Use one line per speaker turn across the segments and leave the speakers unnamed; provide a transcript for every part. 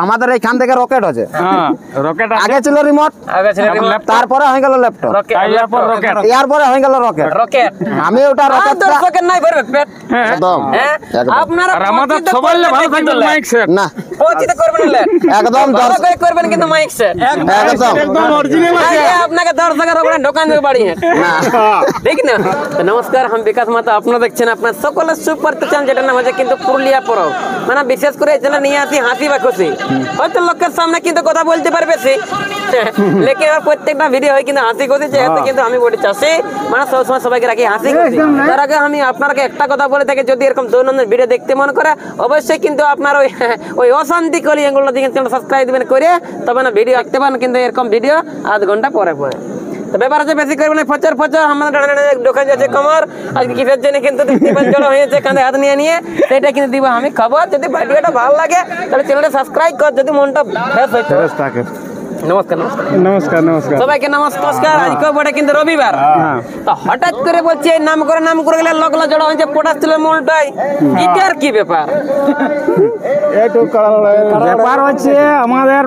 আমাদের এইখান থেকে রকেট আছে।
রকেট
আগে ছিল রিমোট, তারপরে হয়ে গেল ল্যাপটপ, এরপরে হয়ে গেল রকেট।
রকেট
আমি ওটা রকেট
দর্শকের নাই ভরবে পেট
একদম
আপনারা
আর আমাদের সবাই ভালো থাকবে মাইক সেট
না
পৌঁছিতে করবেন না
একদম
ভালো করে করবেন কিন্তু মাইক সেট
একদম
অরিজিনাল আছে
আপনাকে দর্শকের ওখানে ঢোকান দেবে বাড়ি
না
ঠিক না। তো নমস্কার, আমি বিকাশ মাতা, আপনারা দেখছেন আপনার সকলের সুপারতে চ্যানেল, যেটা নাম হচ্ছে কিন্তু পুরুলিয়া পরব। মানে বিশেষ করে এই চ্যানেল নিয়ে আসি হাসি বা খুশি। হয়তো লোকের সামনে কিন্তু কথা বলতে পারবে সে, লেকিন আমার প্রত্যেকটা ভিডিও হয় কিন্তু হাসি খুশি। যেহেতু কিন্তু আমি বলি চাষি, মানে সবসময় সবাইকে রাখি হাসি খুশি। তার আগে আমি আপনাকে একটা কথা বলে থাকি, যদি এরকম দৈনন্দিন ভিডিও দেখতে মন করে অবশ্যই কিন্তু আপনার ওই অশান্তি করি এগুলো দিকে সাবস্ক্রাইব দিবেন করে, তবে না ভিডিও দেখতে পান কিন্তু এরকম ভিডিও আধ ঘন্টা পরে পরে। তো ব্যাপার আছে বেশি করবেন ফচর ফচর আমাদের ঢোকা যাচ্ছে কমর আজকে কিসের জন্য কিন্তু জড়ো হয়েছে কাঁধে হাত নিয়ে নিয়ে, সেটা কিন্তু দিব আমি খবর। যদি ভিডিওটা ভালো লাগে তাহলে চ্যানেলটা সাবস্ক্রাইব কর, যদি মনটা ফ্রেশ হয়। নমস্কার নমস্কার
নমস্কার নমস্কার
সবাইকে নমস্কার। আজকে বটে কিন্তু রবিবার, তো হঠাৎ করে বলছি এই নাম করে গেলে লোকলা জড়ো হয়েছে পটাশ তুলের মূলটাই, এটার কি ব্যাপার?
ব্যাপার হচ্ছে আমাদের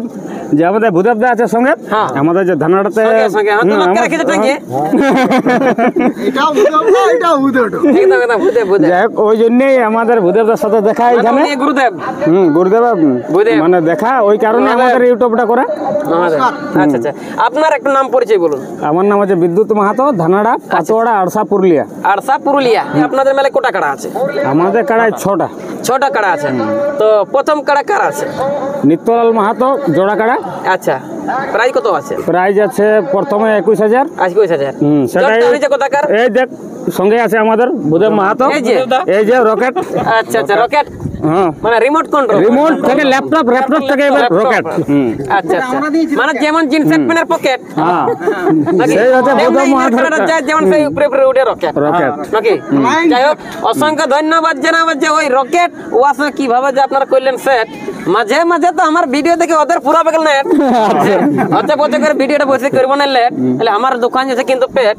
যে আমাদের ভূদেবদা আছে সঙ্গে, আমাদের যে ধানাটাতে ওই জন্যই আমাদের ভূদেবদার সাথে দেখা এখানে
গুরুদেব
গুরুদেব মানে দেখা, ওই কারণে আমাদের ইউটিউবটা করা।
আচ্ছা আচ্ছা, আপনার একটা নাম পরিচয় বলুন।
আমার নাম হচ্ছে বিদ্যুৎ মাহাতো, ধানাড়া, পাঁচওয়াড়া, আড়সা, পুরুলিয়া।
আড়সা পুরুলিয়া। আপনাদের মেলে কোটা কাড়া আছে?
আমাদের কাড়ায় 6টা।
6টা কাড়া আছে। তো প্রথম কাড়া কার আছে?
নিত্যলাল মাহাতো জোড়া কাড়া।
আচ্ছা, প্রাইস কত আছে?
প্রাইস আছে প্রথমে 21,000।
21,000।
সেটাই এই দেখ সঙ্গে আছে আমাদের ভূদেব মাহাতো, এই যে রকেট।
আচ্ছা আচ্ছা, রকেট মানে রিমোট কন্ট্রোল,
রিমোট থেকে ল্যাপটপ থেকে এবার রকেট।
আচ্ছা আচ্ছা, মানে যেমন জিন্স প্যান্টের পকেট,
সেই হচ্ছে ভূদেব মাহাতো,
যেমন সেই উপরে উপরে উঠে রকেট নাকি। যাই হোক, অসংখ্য ধন্যবাদ জানাবো যে ওই রকেট ওয়াসা কিভাবে যে আপনারা করলেন সেট। মাঝে মাঝে তো আমার ভিডিও দেখে ওদের পুরা বেগল নেট হচ্ছে বলতে করে ভিডিওটা বসে করবো না লেট, তাহলে আমার দোকান আছে কিন্তু পেট,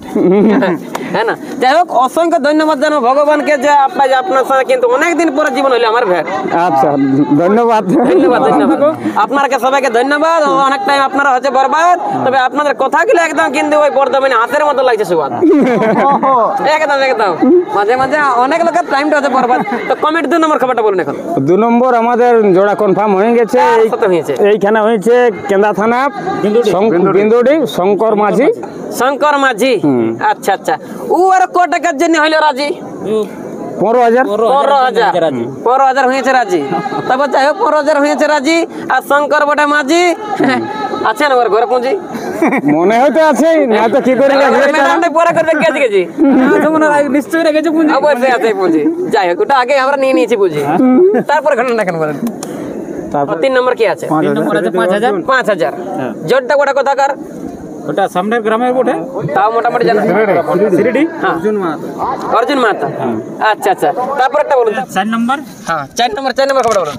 হ্যাঁ না। যাই হোক, অসংখ্য ধন্যবাদ জানাবো ভগবানকে যে আপনার সাথে কিন্তু অনেকদিন পরে জীবন হইলো আমার ভেট।
আচ্ছা, ধন্যবাদ
ধন্যবাদ ধন্যবাদ আপনাকে সবাইকে ধন্যবাদ। অনেক টাইম আপনারা হচ্ছে বরবাদ, তবে আপনাদের কথাগুলো একদম কিন্তু ওই বর্ধমানে হাতের মতো লাগছে সুবাদ, একদম একদম। মাঝে মাঝে অনেক লোকের টাইমটা হচ্ছে বরবাদ। তো কমেন্ট 2 নম্বর খবরটা বলুন। এখন
2 নম্বর আমাদের জোড়া কনফার্ম হয়ে গেছে। এইখানে হয়েছে কেন্দা থানা বিন্দুডি শঙ্কর মাঝি।
শঙ্কর মাঝি, আচ্ছা আচ্ছা। ও আর ক টাকার জন্য হইলো রাজি? 15,000 হয়েছে রাজি। তবে যাই হোক 15,000 হয়েছে রাজি। আর শঙ্কর বটে মাঝি আছে না ওর ঘরে পুঁজি?
মনে হইতে আছে না তো কি করে
পরে করবে কেজি কেজি নিশ্চয়ই রেখেছে পুঁজি, অবশ্যই আছে পুঁজি। যাই হোক, ওটা আগে আমরা নিয়ে নিয়েছি পুঁজি। তারপরে ঘটনা কেন বলেন? 3 নম্বর কি আছে? 3 নম্বর আছে 5,000। জোরটা গোটা কোথাকার?
ওটা সামনের গ্রামের বটে,
তাও মোটামুটি জানা
সিরিডি
অর্জুন মাহাতো। আচ্ছা আচ্ছা, তারপর একটা বলুন
4 নম্বর।
হ্যাঁ, 4 নম্বর খবর বলুন।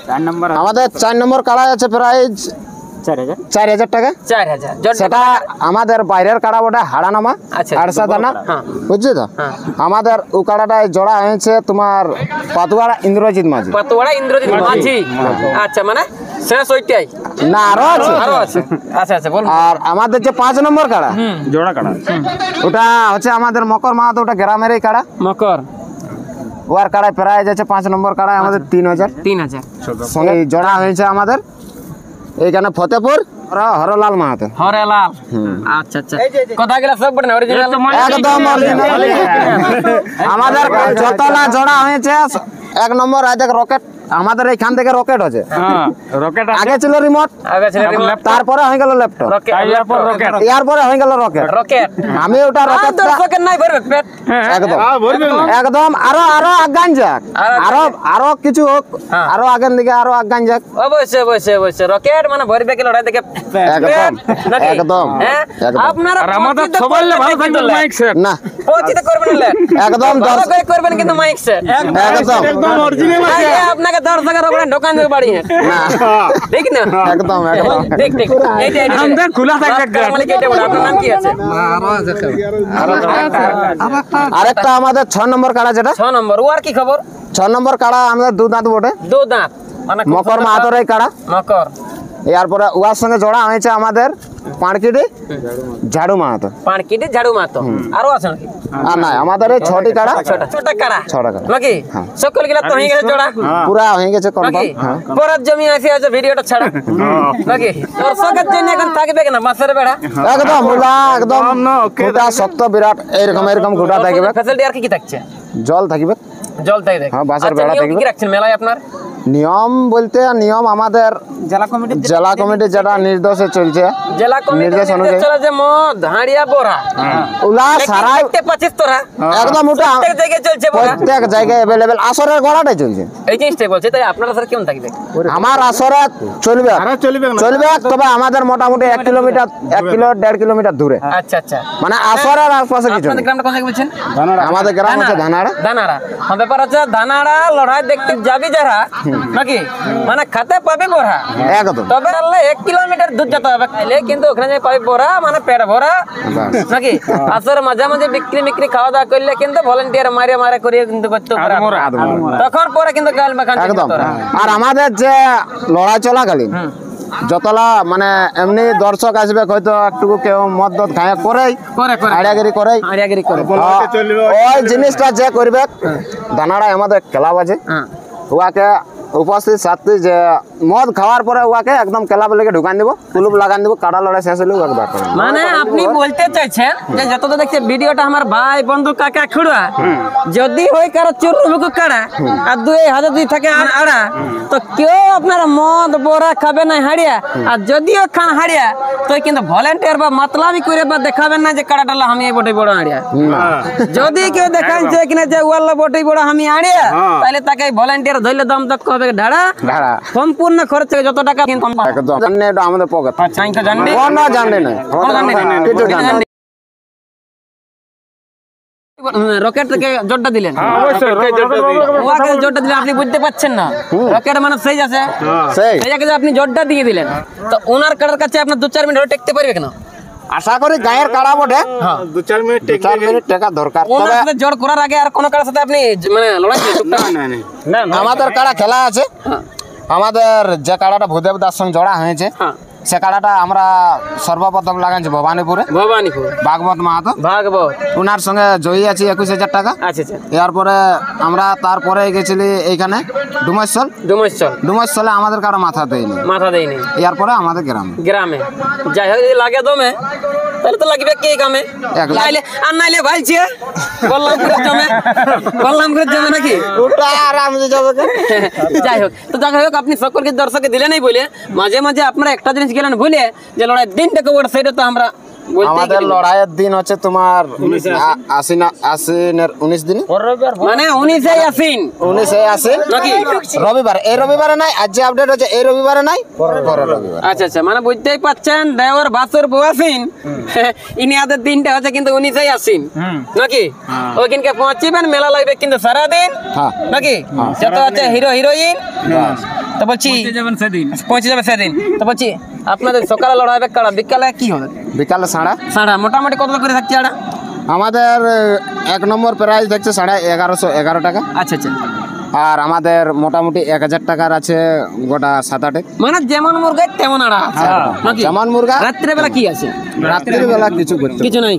4 নম্বর
আমাদের 4 নম্বর কাড়া আছে প্রাইস 4,000 টাকা।
4,000
সেটা আমাদের বাইরের কাড়া বটে হাড়ানামা, আড়সা দানা, বুঝছি তো। আমাদের ও কাড়াটায় জোড়া হয়েছে তোমার পাতুয়াড়া ইন্দ্রজিৎ মাঝি।
পাতুয়াড়া ইন্দ্রজিৎ মাঝি, আচ্ছা। মানে শেষ ওইটাই
না আরো আছে?
আরো আছে। আচ্ছা আচ্ছা, বলুন।
আর আমাদের যে 5 নম্বর কাড়া
জোড়া কাড়া,
ওটা হচ্ছে আমাদের মকর মাহাতো, ওটা গ্রামেরই কাড়া।
মকর
ওয়ার কাড়ায় প্রাইস আছে 5 নম্বর কাড়ায় আমাদের 3,000। সঙ্গে জোড়া হয়েছে আমাদের এইখানে ফতেপুর হরলাল মাহাতো।
হরলাল, আচ্ছা আচ্ছা। কথাগুলো সব বড় অরিজিনাল,
একদম অরিজিনাল। আমাদের যতলা জোড়া হয়েছে 1 নম্বর আজ রকেট, আমাদের এইখান থেকে রকেট আছে।
রকেট
আগে ছিল রিমোট, তারপরে হয়ে গেল ল্যাপটপ, এরপরে হয়ে গেল রকেট। আমি ওটা রকেট
নাই ভরবে পেট
একদম একদম। আরো আগান যাক, আরো কিছু হোক, আরো আগের দিকে আরো আগান যাক।
অবশ্যই অবশ্যই অবশ্যই। রকেট মানে ভরবে কি লড়াই থেকে
একদম একদম।
আপনারা
আমাদের সবাই ভালো থাকবে মাইক সেট
না
পৌঁছিতে করবেন না
একদম
ভালো করে করবেন কিন্তু মাইক সেট
একদম
অরিজিনাল আছে।
আপনাকে দর্শকের ওখানে ঢোকান দেবে বাড়ি, ঠিক না?
একদম একদম
ঠিক ঠিক। এইটা
খোলা থাকবে।
আপনার নাম কি আছে?
আরেকটা আমাদের 6 নম্বর কাড়া, যেটা
6 নম্বর। ও আর কি খবর?
6 নম্বর কাড়া আমাদের 2 দাঁত বটে।
2 দাঁত। মানে
মকর মাহাতোর এই কাড়া।
মকর
এরপরে উহার সঙ্গে জোড়া হয়েছে আমাদের পাঁড়কিটি ঝাড়ু মাহাতো।
পানকিটি ঝাড়ু মাতো আরো আছে নাকি?
আর নাই, আমাদের এই ছটি কাড়া,
ছোট কাড়া
ছটা কাড়া
নাকি?
হ্যাঁ।
সকল গিলা তো হয়ে গেছে জোড়া
পুরা হয়ে গেছে
নাকি?
কনফার্ম। হ্যাঁ
পরের জমি আছে ভিডিওটা ছাড়া নাকি? দর্শকের জন্য এখন থাকবে কিনা মাছের বেড়া?
একদম মুলা, একদম গোটা শক্ত বিরাট এরকম গোটা থাকবে।
ফ্যাসিলিটি আর কি থাকছে?
জল থাকবে,
জল তাই দেখ।
হ্যাঁ, বাঁশের
আচ্ছা,
বেড়া
নিয়ম
থাকবে।
কি রাখছেন মেলায় আপনার?
নিয়ম বলতে নিয়ম আমাদের জেলা কমিটি যেটা নির্দেশে চলছে,
জেলা কমিটি
নির্দেশ অনুযায়ী
চলে যে মদ হাঁড়িয়া বড়া
উলা সারাই
দেখতে পাচ্ছিস তোরা
একদম ওটা
প্রত্যেক জায়গায় চলছে বড়া।
প্রত্যেক জায়গায় অ্যাভেলেবেল। আসরের গড়াটাই চলছে,
এই জিনিসটাই বলছে। তাই আপনারা স্যার কেমন থাকবে?
আমার আসরে চলবে চলবে, তবে আমাদের মোটামুটি 1 কিলোমিটার 1.5 কিলোমিটার দূরে,
আচ্ছা আচ্ছা।
মানে আসরের আশপাশে কিছু
আপনাদের
নেই।
গ্রামটা কোন জায়গায় বলছেন?
আমাদের গ্রাম হচ্ছে ধানাড়া।
দানাড়া। হ্যাঁ, ব্যাপার হচ্ছে দানাড়া লড়াই দেখতে যাবি যারা নাকি, মানে খাতে পাবি বড়া।
একদম
তবে আল্লাহ 1 কিলোমিটার দূর যেতে হবে খাইলে, কিন্তু ওখানে যে পাবি বড়া মানে পেট ভরা নাকি। আসর মাঝে মাঝে বিক্রি খাওয়া দাওয়া করলে কিন্তু ভলেন্টিয়ার মারে করে কিন্তু করতে পারে, তখন পরে কিন্তু গাল মাখান
একদম। আর আমাদের যে লড়াই চলাকালীন যতলা মানে এমনি দর্শক আসবে, হয়তো একটু কেউ মদ খায় করেই আড়িয়াগিরি করেই,
আড়িয়াগিরি করে
ওই জিনিসটা যে করবে দানাড়ায় আমাদের ক্লাব আছে, উহাকে উপস্থিত সাথী যে মদ খাওয়ার পরে উহাকে একদম ক্লাব লেগে ঢুকান দিব, কুলুপ লাগান দিব, কাটা লড়াই শেষ হলে উহাকে বার করে দেব।
মানে আপনি বলতে চাইছেন যে যতটা দেখছে ভিডিওটা আমার ভাই বন্ধু কাকা খুড়া, যদি হয় কারো চুরুবুকু কাড়া আর 2000 যদি থাকে আড়া, তো কেউ আপনার মদ বড়া খাবে না হাড়িয়া। আর যদিও খান হাড়িয়া, তো কিন্তু ভলেন্টিয়ার বা মাতলামি করে বা দেখাবেন না যে কাড়াটা আমি এই বটে বড় হাড়িয়া। যদি কেউ দেখাচ্ছে কিনা যে ওয়াল্লা বটে বড় আমি হাড়িয়া, তাহলে তাকে ভলেন্টিয়ার ধরলে দাম দক্ষ হবে ঢাড়া
ঢাড়া
সম্পূর্ণ খরচ যত টাকা কিন্তু
একদম জানি এটা আমাদের পকেট,
আচ্ছা আমি তো জানি
কোনো জানি না, কিছু জানি না।
রকেট থেকে জোরটা দিলেন, ওকে জোরটা দিলেন, আপনি বুঝতে পারছেন না রকেট মানে সেই আছে,
সেই
সেই জায়গায় আপনি জোরটা দিয়ে দিলেন, তো ওনার কাটার কাছে আপনার 2-4 মিনিট ধরে টেকতে পারবে কেন?
আশা করি গায়ের কাড়া বটে 2-4 মিনিট টাকা দরকার।
ওনার
তবে
সাথে জোর করার আগে আর কোন কারোর সাথে আপনি মানে লড়াই না
আমাদের কাড়া খেলা আছে, আমাদের যে কাড়াটা ভূদেব দাস সঙ্গে জোড়া হয়েছে, সে কাড়াটা আমরা সর্বপ্রথম লাগাইছি ভবানীপুরে,
ভবানীপুর
ভাগবত মাহাতো,
ভাগবত।
ওনার সঙ্গে জয়ী আছি 21,000 টাকা।
আচ্ছা আচ্ছা।
এরপরে আমরা তারপরে গেছিলি এইখানে ডুমসলে আমাদের কারো মাথা দেয়নি,
মাথা দেয়নি।
এরপরে আমাদের গ্রামে
যাই হোক, যদি লাগে দমে তাহলে তো লাগবে কে কামে, নাইলে আর নাইলে ভাইছে বললাম করে জমে নাকি। যাই হোক, তো যাই হোক, আপনি সকলকে দর্শকে দিলেনই বলে মাঝে মাঝে আপনারা একটা জিনিস গেলেন বলে যে লড়াই দিনটা কবর, সেটা তো আমরা
আমাদের লড়াইয়ের দিন হচ্ছে তোমার আশ্বিনের 19 দিন,
মানে 19 আশ্বিন
নাকি রবিবার। এই রবিবারে নাই, আজ যে আপডেট হচ্ছে এই রবিবারে নাই, পরের রবিবার।
আচ্ছা আচ্ছা, মানে বুঝতেই পাচ্ছেন দেওয়ার বাসুর বউ আশ্বিন, ইনি আদের দিনটা হচ্ছে কিন্তু 19 আশ্বিন নাকি। ওইখানকে পৌঁছিবেন, মেলা লাগবে কিন্তু সারাদিন নাকি, যত আছে হিরো হিরোইন। তো বলছি পৌঁছে যাবে সেদিন। তো বলছি আপনাদের সকালে লড়াই হবে কাড়া, বিকালে কি হবে?
বিকালে
সাড়া মোটামুটি কত করে থাকছে আড়া?
আমাদের 1 নম্বর প্রাইস দেখছে 1111 টাকা।
আচ্ছা আচ্ছা।
আর আমাদের মোটামুটি 1000 টাকার আছে গোটা 7-8।
মানে যেমন মুরগা তেমন আড়া নাকি?
যেমন মুরগা।
রাত্রে বেলা কি আছে?
রাত্রির বেলা কিছু
নাই।